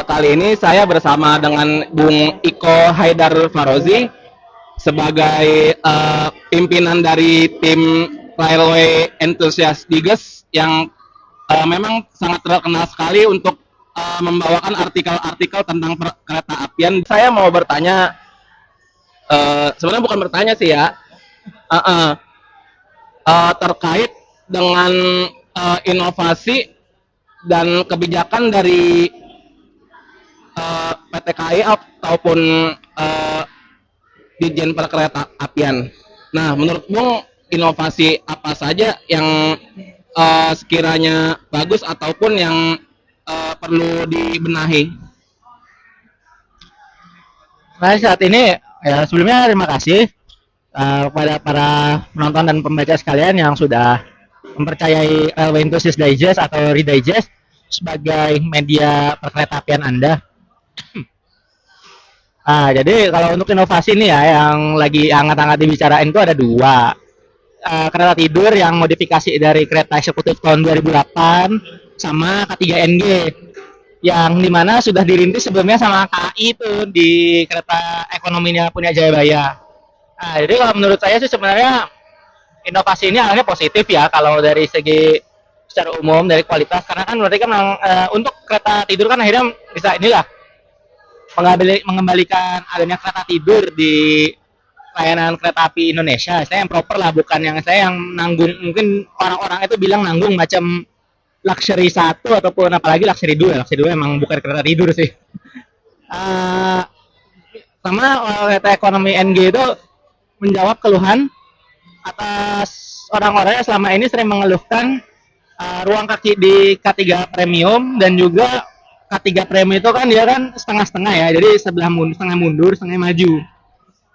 Kali ini saya bersama dengan Bung Iko Haidar Farozi sebagai pimpinan dari tim Railway Enthusiast Diges yang memang sangat terkenal sekali untuk membawakan artikel-artikel tentang kereta apian. Saya mau bertanya, sebenarnya bukan bertanya sih ya, uh, uh, terkait dengan inovasi dan kebijakan dari PT KAI ataupun Dirjen Perkereta Apian. Nah, menurut Bung, inovasi apa saja yang sekiranya bagus ataupun yang perlu dibenahi? Nah, saat ini ya sebelumnya terima kasih kepada para penonton dan pembaca sekalian yang sudah mempercayai Enthusiast Digest atau Redigest sebagai media perkeretaapian Anda. Jadi kalau untuk inovasi ini ya yang lagi hangat-hangat dibicarain itu ada dua. Kereta tidur yang modifikasi dari kereta eksekutif tahun 2008 sama K3NG yang dimana sudah dirintis sebelumnya sama KAI itu di kereta ekonominya punya Jayabaya. Jadi kalau menurut saya sih sebenarnya inovasi ini alangkah positif ya kalau dari segi secara umum dari kualitas, karena kan berarti kan untuk kereta tidur kan akhirnya bisa inilah mengembalikan adanya kereta tidur di layanan kereta api Indonesia. Saya yang proper lah, bukan yang saya yang nanggung. Mungkin orang-orang itu bilang nanggung macam luxury 1 ataupun apalagi luxury 2. Luxury 2 emang bukan kereta tidur sih. Sama kereta ekonomi NG itu menjawab keluhan atas orang-orang yang selama ini sering mengeluhkan ruang kaki di K3 Premium dan juga K3 Premium itu kan dia kan setengah-setengah ya, jadi setengah mundur, setengah maju.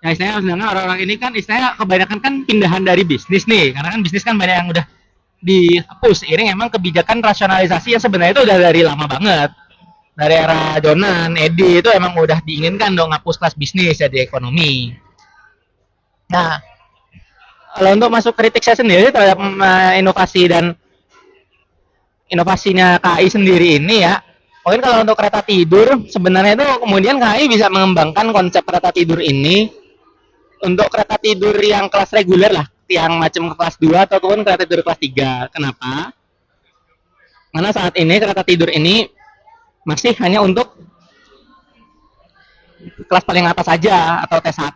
Ya istilahnya sedangkan orang-orang ini kan istilahnya kebanyakan kan pindahan dari bisnis nih, karena kan bisnis kan banyak yang udah dihapus. Ini emang kebijakan rasionalisasi yang sebenarnya itu udah dari lama banget. Dari era Jonan, Edi itu emang udah diinginkan dong hapus kelas bisnis jadi ekonomi. Nah, kalau untuk masuk kritik saya sendiri terhadap inovasi dan inovasinya KAI sendiri ini ya, mungkin kalau untuk kereta tidur sebenarnya itu kemudian KAI bisa mengembangkan konsep kereta tidur ini untuk kereta tidur yang kelas reguler lah, yang macam kelas 2 ataupun kereta tidur kelas 3. Kenapa? Karena saat ini kereta tidur ini masih hanya untuk kelas paling atas saja atau T1.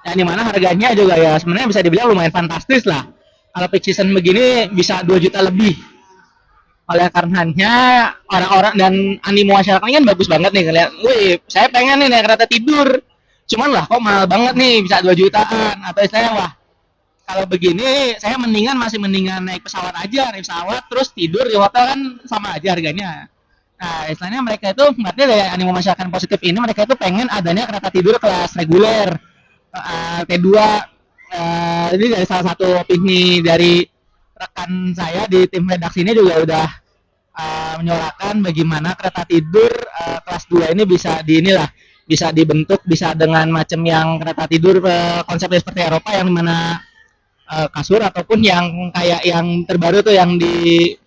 Yang dimana harganya juga ya sebenarnya bisa dibilang lumayan fantastis lah. Kalau peak season begini bisa 2 juta lebih. Oleh karenanya orang-orang dan animo masyarakat ini kan bagus banget nih ngeliat, wih saya pengen nih naik kereta tidur. Cuman lah kok mahal banget nih, bisa 2 jutaan. Atau saya wah kalau begini saya masih mendingan naik pesawat aja, naik pesawat terus tidur di hotel kan sama aja harganya. Nah istilahnya mereka itu berarti dari animo masyarakat positif ini, mereka itu pengen adanya kereta tidur kelas reguler T2. Ini dari salah satu opini dari rekan saya di tim redaksi ini juga udah menyuarakan bagaimana kereta tidur kelas 2 ini bisa dibentuk, bisa dengan macam yang kereta tidur konsepnya seperti Eropa yang dimana kasur ataupun yang kayak yang terbaru tuh yang di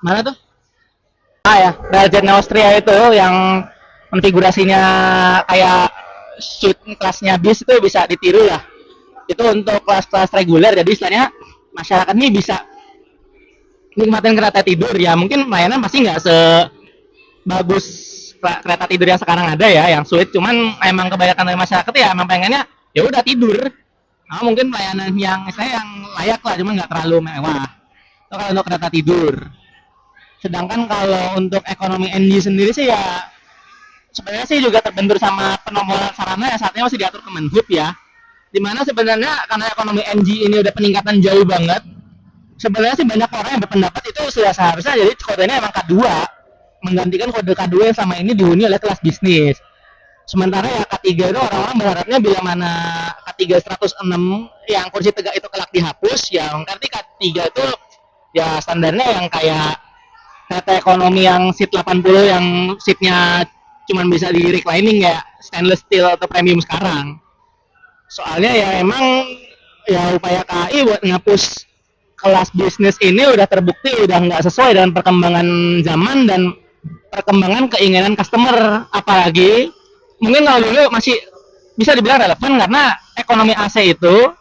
mana tuh? Raja Austria itu yang konfigurasinya kayak suite kelasnya bis itu bisa ditiru lah. Itu untuk kelas-kelas reguler, jadi istilahnya masyarakat ini bisa nikmatin kereta tidur ya, mungkin layanan pasti nggak sebagus kereta tidur yang sekarang ada ya, yang suite. Cuman emang kebanyakan dari masyarakat ya emang pengennya ya udah tidur. Nah, mungkin pelayanan yang saya yang layak lah, cuman nggak terlalu mewah. Itu kalau untuk kereta tidur. Sedangkan kalau untuk ekonomi NG sendiri sih ya sebenarnya sih juga terbentur sama penomboran sarana yang saatnya masih diatur Kemenhub ya. Dimana sebenarnya karena ekonomi NG ini udah peningkatan jauh banget, sebenarnya sih banyak orang yang berpendapat itu sudah seharusnya jadi kodenya emang K2, menggantikan kode K2 yang sama ini dihuni oleh kelas bisnis. Sementara ya K3 itu orang-orang berharapnya bila mana K3 106 yang kursi tegak itu kelak dihapus, ya berarti K3 itu ya standarnya yang kayak kereta ekonomi yang seat 80 yang seatnya cuman bisa di reclining ya stainless steel atau premium sekarang. Soalnya ya emang ya upaya KAI buat ngapus kelas bisnis ini udah terbukti udah nggak sesuai dengan perkembangan zaman dan perkembangan keinginan customer, apalagi mungkin kalau dulu masih bisa dibilang relevan karena ekonomi AC itu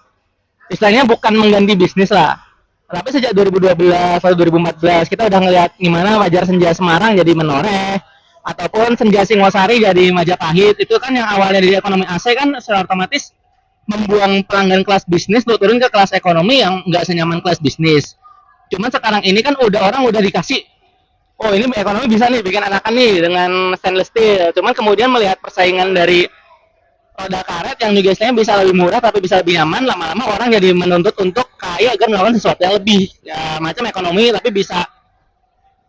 istilahnya bukan mengganti bisnis lah. Tapi sejak 2012 atau 2014 kita udah ngelihat gimana Wajar Senja Semarang jadi menoreh ataupun Senja Singosari jadi Majapahit. Itu kan yang awalnya dari ekonomi AC kan secara otomatis membuang pelanggan kelas bisnis untuk turun ke kelas ekonomi yang nggak senyaman kelas bisnis. Cuman sekarang ini kan orang udah dikasih, oh ini ekonomi bisa nih bikin anakan nih dengan stainless steel. Cuman kemudian melihat persaingan dari roda karet yang juga istilahnya bisa lebih murah tapi bisa lebih nyaman, lama-lama orang jadi menuntut untuk kaya agar melakukan sesuatu yang lebih ya macam ekonomi tapi bisa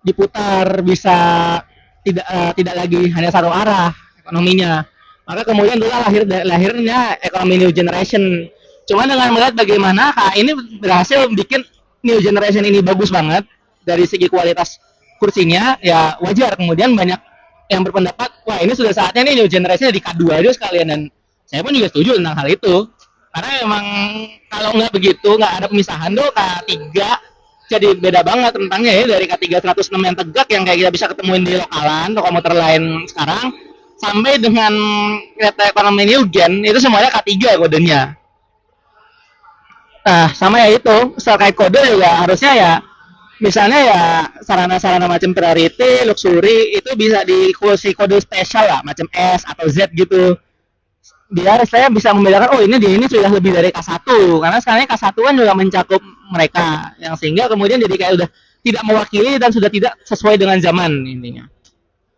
diputar, bisa tidak lagi hanya satu arah ekonominya. Maka kemudian dulu lahirnya ekonomi new generation. Cuma dengan melihat bagaimana ini berhasil bikin new generation ini bagus banget dari segi kualitas kursinya, ya wajar kemudian banyak yang berpendapat wah ini sudah saatnya nih new generation di K2 aja sekalian, dan saya pun juga setuju tentang hal itu karena memang kalau nggak begitu nggak ada pemisahan tuh K3 jadi beda banget tentangnya ya, dari K3 106 yang tegak yang kayak kita bisa ketemuin di lokalan atau komuter lain sekarang sampai dengan kereta ekonomi new gen itu semuanya K3 kodenya. Nah sama ya itu terkait kode juga harusnya ya misalnya ya sarana-sarana macam priority, luxury itu bisa dikasih kode spesial lah macam S atau Z gitu. Biar saya bisa membedakan oh ini sudah lebih dari K1 karena sekarang K1 kan juga mencakup mereka yang sehingga kemudian jadi kayak udah tidak mewakili dan sudah tidak sesuai dengan zaman intinya.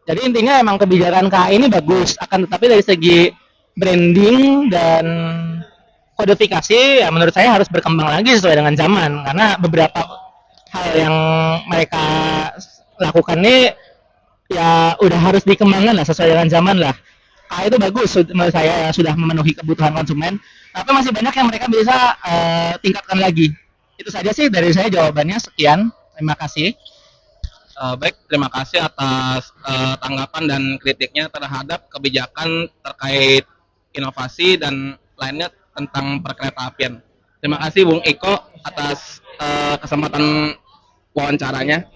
Jadi intinya emang kebijakan KAI ini bagus, akan tetapi dari segi branding dan kodifikasi ya menurut saya harus berkembang lagi sesuai dengan zaman karena beberapa hal yang mereka lakukan ini ya udah harus dikembangkan lah sesuai dengan zaman lah. Itu bagus menurut saya sudah memenuhi kebutuhan konsumen, tapi masih banyak yang mereka bisa tingkatkan lagi. Itu saja sih dari saya jawabannya, sekian, terima kasih. Baik, terima kasih atas tanggapan dan kritiknya terhadap kebijakan terkait inovasi dan lainnya tentang perkereta apian. Terima kasih Bung Iko atas kesempatan wawancaranya.